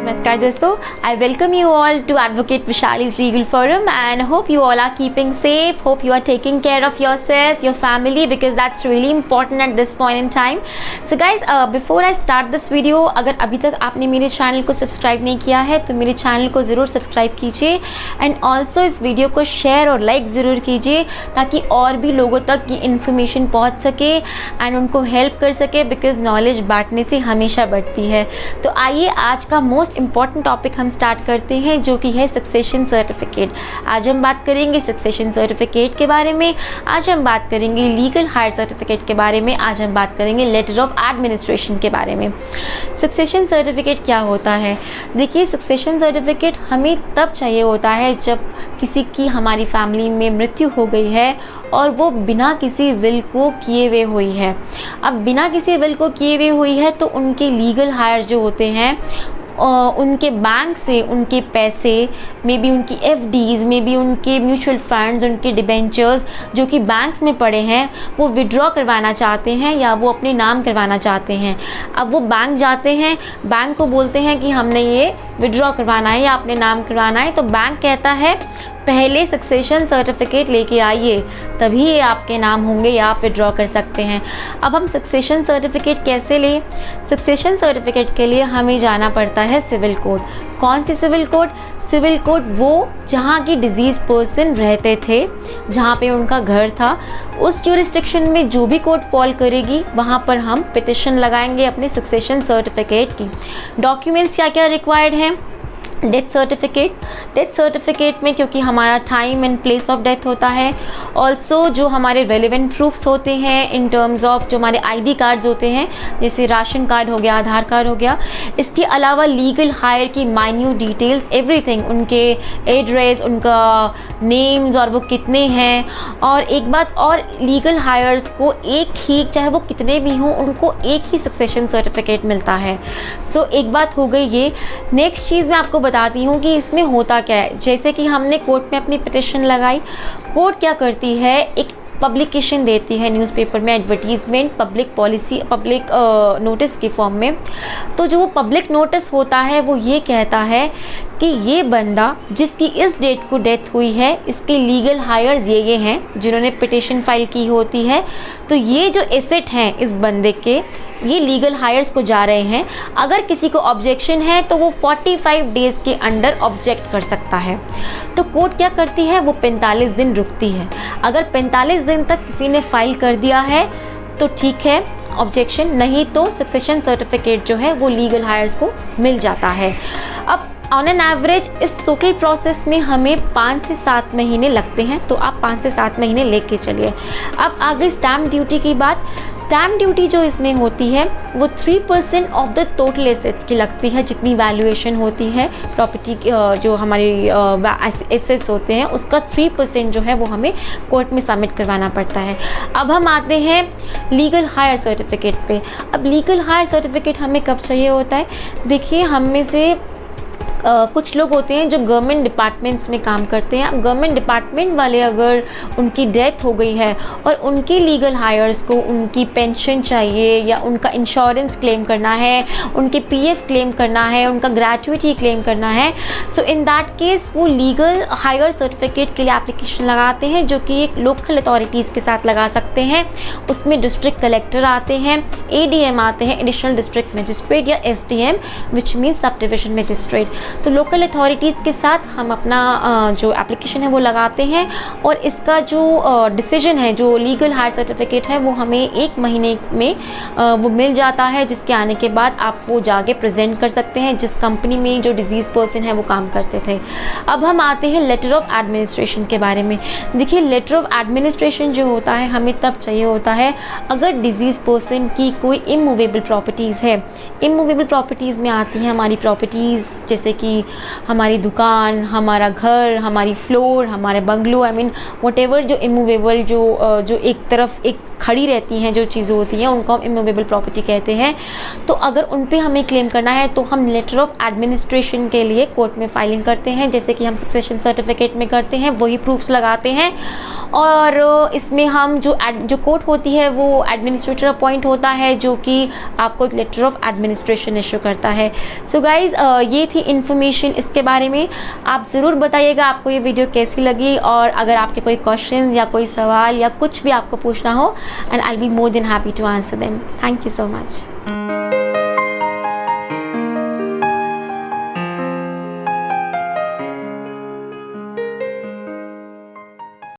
नमस्कार दोस्तों, I welcome you all to Advocate Vishali's Legal Forum and hope you all are keeping safe, hope you are taking care of yourself, your family because that's really important at this point in time. So guys, before I start this video, अगर अभी तक आपने मेरे channel को subscribe नहीं किया है तो मेरे चैनल को ज़रूर सब्सक्राइब कीजिए एंड ऑल्सो इस वीडियो को शेयर और लाइक ज़रूर कीजिए ताकि और भी लोगों तक ये इन्फॉर्मेशन पहुँच सके एंड उनको हेल्प कर सके बिकॉज नॉलेज बांटने से हमेशा बढ़ती है। तो आइए आज का मोस्ट इम्पॉर्टेंट टॉपिक हम स्टार्ट करते हैं जो कि है सक्सेशन सर्टिफिकेट। आज हम बात करेंगे सक्सेशन सर्टिफिकेट के बारे में, आज हम बात करेंगे लीगल हायर सर्टिफिकेट के बारे में, आज हम बात करेंगे लेटर ऑफ एडमिनिस्ट्रेशन के बारे में। सक्सेशन सर्टिफिकेट क्या होता है? देखिए, सक्सेशन सर्टिफिकेट हमें तब चाहिए होता है जब किसी की हमारी फैमिली में मृत्यु हो गई है और वो बिना किसी विल को किए हुए हुई है। अब बिना किसी विल को किए हुए हुई है तो उनके लीगल हायर जो होते हैं उनके बैंक से उनके पैसे में भी उनकी एफडीज़ में भी उनके म्यूचुअल फंड्स, उनके डिबेंचर्स जो कि बैंक्स में पड़े हैं वो विड्रॉ करवाना चाहते हैं या वो अपने नाम करवाना चाहते हैं। अब वो बैंक जाते हैं, बैंक को बोलते हैं कि हमने ये विड्रॉ करवाना है या अपने नाम करवाना है, तो बैंक कहता है पहले सक्सेशन सर्टिफिकेट लेके आइए तभी ये आपके नाम होंगे या आप विड्रॉ कर सकते हैं। अब हम सक्सेशन सर्टिफिकेट कैसे लें? सक्सेशन सर्टिफिकेट के लिए हमें जाना पड़ता है सिविल कोर्ट। कौन सी सिविल कोर्ट? सिविल कोर्ट वो जहाँ की डिजीज़ पर्सन रहते थे, जहाँ पे उनका घर था, उस ज्यूरिस्डिक्शन में जो भी कोर्ट फॉल करेगी वहाँ पर हम पिटिशन लगाएंगे अपने सक्सेशन सर्टिफिकेट की। डॉक्यूमेंट्स क्या क्या रिक्वायर्ड हैं? डेथ सर्टिफिकेट में क्योंकि हमारा time and place of death होता है, ऑल्सो जो हमारे रेलिवेंट प्रूफ्स होते हैं इन टर्म्स ऑफ जो हमारे आईडी कार्ड्स होते हैं जैसे राशन कार्ड हो गया, आधार कार्ड हो गया। इसके अलावा लीगल हायर की माइन्यूट डिटेल्स, एवरीथिंग, उनके एड्रेस, उनका नेम्स और वो कितने हैं। और एक बात और, लीगल हायर्स को एक ही, चाहे वो कितने भी हों, उनको एक ही सक्सेशन सर्टिफिकेट मिलता है। सो एक बात हो गई ये। नेक्स्ट चीज़ मैं आपको बताती हूँ कि इसमें होता क्या है। जैसे कि हमने कोर्ट में अपनी पिटिशन लगाई, कोर्ट क्या करती है, एक पब्लिकेशन देती है न्यूज़पेपर में, advertisement, public policy, public notice के फॉर्म में। तो जो वो पब्लिक नोटिस होता है वो ये कहता है कि ये बंदा जिसकी इस डेट को डेथ हुई है, इसके लीगल हायर्स ये हैं जिन्होंने पिटिशन फाइल की होती है। तो ये जो एसेट हैं इस बंदे के, ये लीगल हायर्स को जा रहे हैं। अगर किसी को ऑब्जेक्शन है तो वो 45 डेज़ के अंडर ऑब्जेक्ट कर सकता है। तो कोर्ट क्या करती है, वो 45 दिन रुकती है। अगर 45 दिन तक किसी ने फाइल कर दिया है तो ठीक है, ऑब्जेक्शन, नहीं तो सक्सेशन सर्टिफिकेट जो है वो लीगल हायर्स को मिल जाता है। अब ऑन एन एवरेज इस टोटल प्रोसेस में हमें 5 से 7 महीने लगते हैं, तो आप 5 से 7 महीने लेके चलिए। अब आ गई स्टैम्प ड्यूटी की बात। स्टैम्प ड्यूटी जो इसमें होती है वो 3% ऑफ द टोटल एसेट्स की लगती है। जितनी वैल्यूएशन होती है प्रॉपर्टी की, जो हमारी एसेट्स होते हैं उसका 3% जो है वो हमें कोर्ट में सबमिट करवाना पड़ता है। अब हम आते हैं लीगल हायर सर्टिफिकेट पे। अब लीगल हायर सर्टिफिकेट हमें कब चाहिए होता है? देखिए, हम में से कुछ लोग होते हैं जो गवर्नमेंट डिपार्टमेंट्स में काम करते हैं। अब गवर्नमेंट डिपार्टमेंट वाले अगर उनकी डेथ हो गई है और उनके लीगल हायर्स को उनकी पेंशन चाहिए या उनका इंश्योरेंस क्लेम करना है, उनके पीएफ क्लेम करना है, उनका ग्रेचुइटी क्लेम करना है, सो इन दैट केस वो लीगल हायर सर्टिफिकेट के लिए एप्लीकेशन लगाते हैं जो कि एक लोकल अथॉरिटीज़ के साथ लगा सकते हैं। उसमें डिस्ट्रिक्ट कलेक्टर आते हैं, एडीएम आते हैं, एडिशनल डिस्ट्रिक्ट मजिस्ट्रेट, या SDM which means sub division magistrate. तो लोकल अथॉरिटीज़ के साथ हम अपना जो एप्लीकेशन है वो लगाते हैं और इसका जो डिसीजन है, जो लीगल हायर सर्टिफिकेट है, वो हमें 1 महीने में वो मिल जाता है, जिसके आने के बाद आप वो जाके प्रेजेंट कर सकते हैं जिस कंपनी में जो डिजीज़ पर्सन है वो काम करते थे। अब हम आते हैं लेटर ऑफ एडमिनिस्ट्रेशन के बारे में। देखिए, लेटर ऑफ एडमिनिस्ट्रेशन जो होता है हमें तब चाहिए होता है अगर डिजीज़ पर्सन की कोई इमूवेबल प्रॉपर्टीज़ है। इमूवेबल प्रॉपर्टीज़ में आती हैं हमारी प्रॉपर्टीज़ जैसे कि हमारी दुकान, हमारा घर, हमारी फ्लोर, हमारे बंगलो, आई मीन व्हाटएवर जो इमूवेबल, जो एक तरफ एक खड़ी रहती हैं जो चीज़ें होती हैं उनको हम इमूवेबल प्रॉपर्टी कहते हैं। तो अगर उन पे हमें क्लेम करना है तो हम लेटर ऑफ एडमिनिस्ट्रेशन के लिए कोर्ट में फाइलिंग करते हैं, जैसे कि हम सक्सेशन सर्टिफिकेट में करते हैं, वही प्रूफ्स लगाते हैं और इसमें हम जो कोर्ट होती है वो एडमिनिस्ट्रेटर अपॉइंट होता है, जो कि आपको एक लेटर ऑफ एडमिनिस्ट्रेशन इशू करता है। सो गाइज ये थी इन्फॉर्मेशन इसके बारे में। आप ज़रूर बताइएगा आपको ये वीडियो कैसी लगी, और अगर आपके कोई क्वेश्चंस या कोई सवाल या कुछ भी आपको पूछना हो, and I will be more than happy to answer them. Thank you so much.